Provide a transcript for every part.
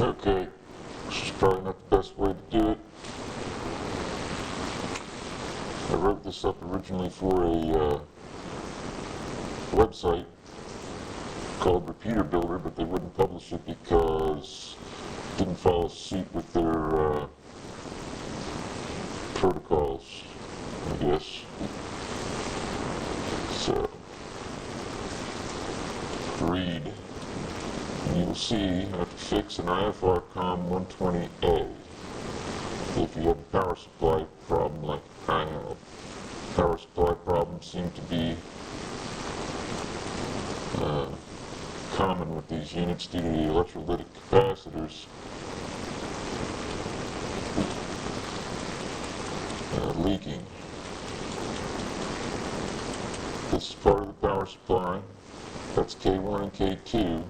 Okay, this is probably not the best way to do it. I wrote this up originally for a website called Repeater Builder, but they wouldn't publish it because it didn't follow suit with their protocols, I guess. So, read. You will see how to fix an IFR COM120A if you have a power supply problem like I have. Power supply problems seem to be common with these units due to the electrolytic capacitors leaking. This is part of the power supply. That's K1 and K2.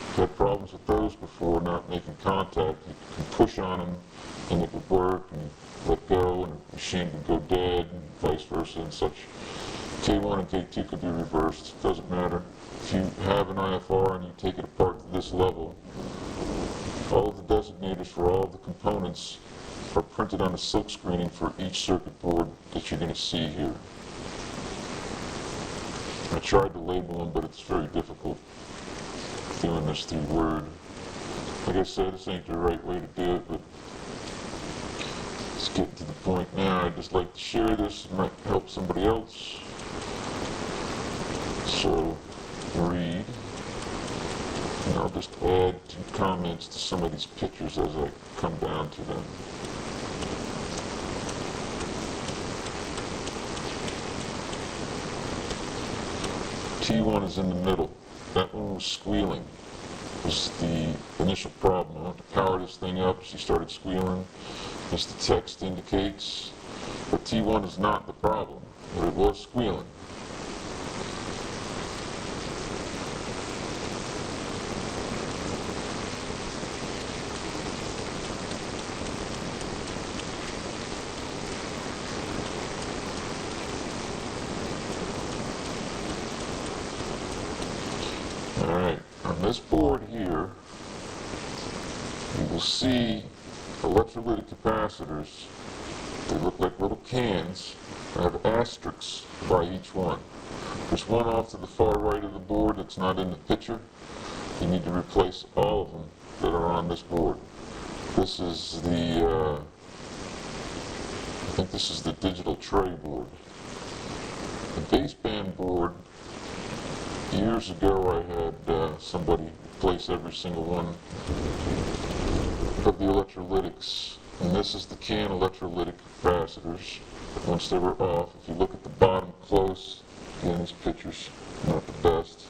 If you had problems with those before not making contact, you can push on them and it would work, and let go and the machine would go dead, and vice versa and such. K1 and K2 could be reversed, it doesn't matter. If you have an IFR and you take it apart to this level, all of the designators for all of the components are printed on a silk screening for each circuit board that you're going to see here. I tried to label them, but it's very difficult doing this through Word. Like I said, this ain't the right way to do it, but let's get to the point now. I'd just like to share this. It might help somebody else. So, read. And I'll just add some comments to some of these pictures as I come down to them. T1 is in the middle. That one was squealing. Was the initial problem. I went to power this thing up. She started squealing, as the text indicates. But T1 is not the problem, but it was squealing. Alright, on this board here, you will see electrolytic capacitors. They look like little cans. I have asterisks by each one. There's one off to the far right of the board that's not in the picture. You need to replace all of them that are on this board. This is the, I think this is the digital tray board. The baseband board, years ago I had somebody replace every single one of the electrolytics. And this is the can electrolytic capacitors. Once they were off, if you look at the bottom close, again these pictures not the best,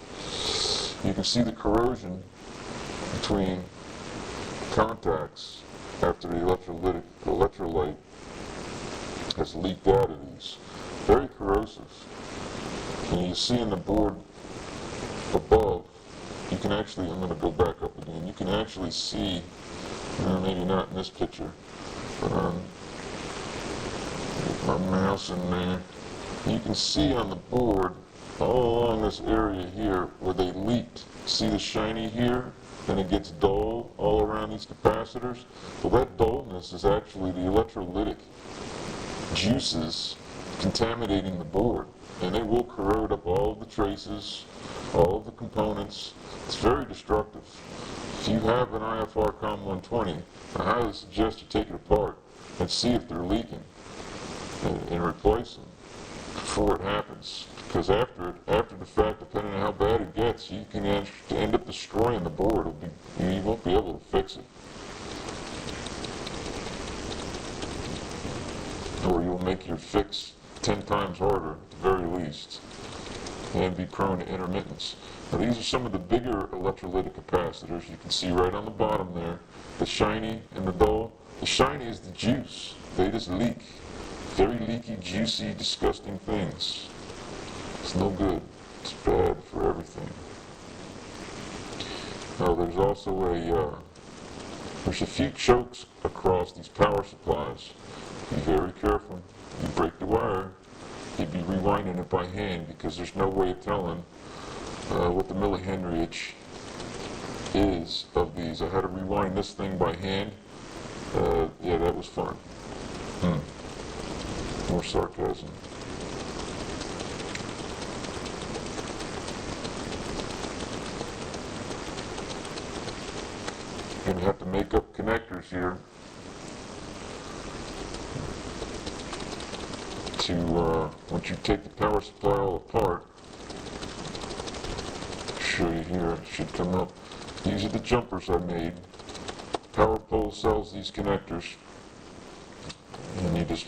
you can see the corrosion between contacts after the electrolyte has leaked out of these. Very corrosive. And you see in the board above, you can actually, I'm going to go back up again, you can actually see, maybe not in this picture, but get my mouse in there, you can see on the board all along this area here where they leaked. See the shiny here? Then it gets dull all around these capacitors. Well, that dullness is actually the electrolytic juices contaminating the board, and they will corrode up all of the traces, all of the components. It's very destructive. If you have an IFR COM120, I highly suggest you take it apart and see if they're leaking and replace them before it happens. Because after the fact, depending on how bad it gets, you can end up destroying the board. You won't be able to fix it. Or you'll make your fix 10 times harder at the very least, and be prone to intermittence. Now these are some of the bigger electrolytic capacitors. You can see right on the bottom there, the shiny and the dull. The shiny is the juice. They just leak. Very leaky, juicy, disgusting things. It's no good. It's bad for everything. Now there's also there's a few chokes across these power supplies. Be very careful. You break the wire, you'd be rewinding it by hand because there's no way of telling what the millihenryage is of these. I had to rewind this thing by hand. Yeah, that was fun. More sarcasm. Gonna have to make up connectors here to, once you take the power supply all apart, show you here, it should come up. These are the jumpers I made. Power pole sells these connectors, and you just,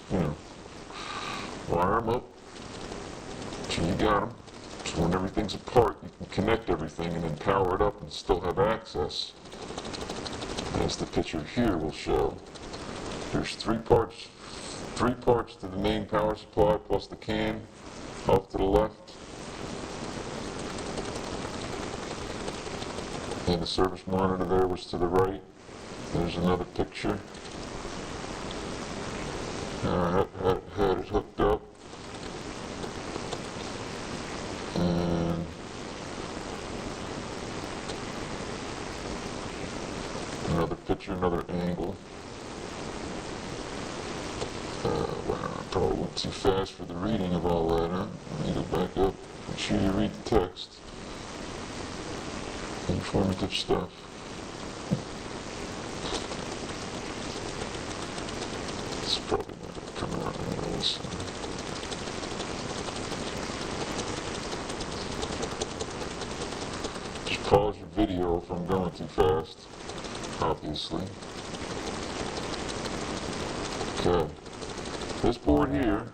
wire them up till you got them. So when everything's apart, you can connect everything and then power it up and still have access. As the picture here will show, there's three parts to the main power supply plus the can off to the left. And the service monitor there was to the right. There's another picture. I had it hooked up. And another picture, another angle. Wow, I probably went too fast for the reading of all that, huh? Let me go back up. Make sure you read the text. Informative stuff. It's probably not going to come out anyways. Just pause your video if I'm going too fast, obviously. Okay. This board here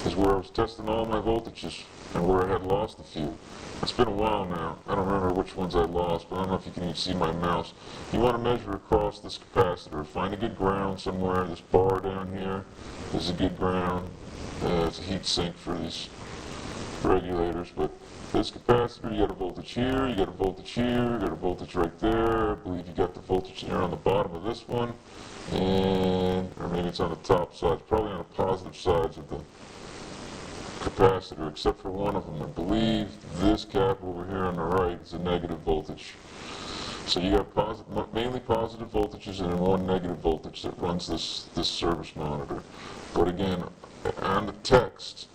is where I was testing all my voltages and where I had lost a few. It's been a while now. I don't remember which ones I lost, but I don't know if you can even see my mouse. You want to measure across this capacitor. Find a good ground somewhere. This bar down here is a good ground. It's a heat sink for these regulators, but this capacitor, you got a voltage here, you got a voltage here, you got a voltage right there. I believe you got the voltage there on the bottom of this one, or maybe it's on the top side. It's probably on the positive sides of the capacitor, except for one of them. I believe this cap over here on the right is a negative voltage. So you got mainly positive voltages and then one negative voltage that runs this service monitor. But again, on the text,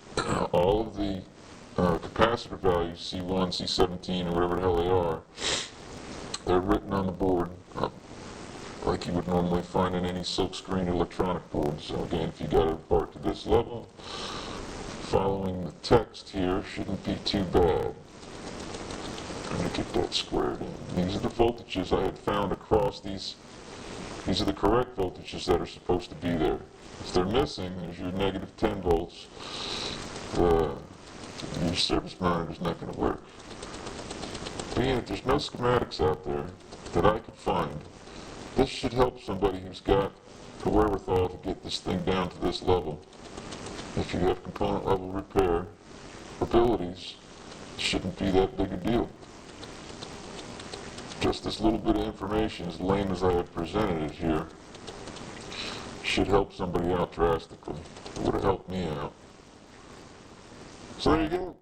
all of the capacitor values, C1, C17, or whatever the hell they are, they're written on the board like you would normally find in any silkscreen electronic board. So again, if you got it apart to this level, following the text here shouldn't be too bad. I'm going to get that squared in. These are the voltages I had found across these. These are the correct voltages that are supposed to be there. If they're missing, there's your negative 10 volts. Your service monitor is not going to work. Being that there's no schematics out there that I could find, this should help somebody who's got the wherewithal to get this thing down to this level. If you have component level repair abilities, it shouldn't be that big a deal. Just this little bit of information, as lame as I have presented it here, should help somebody out drastically. It would have helped me out. So there you go.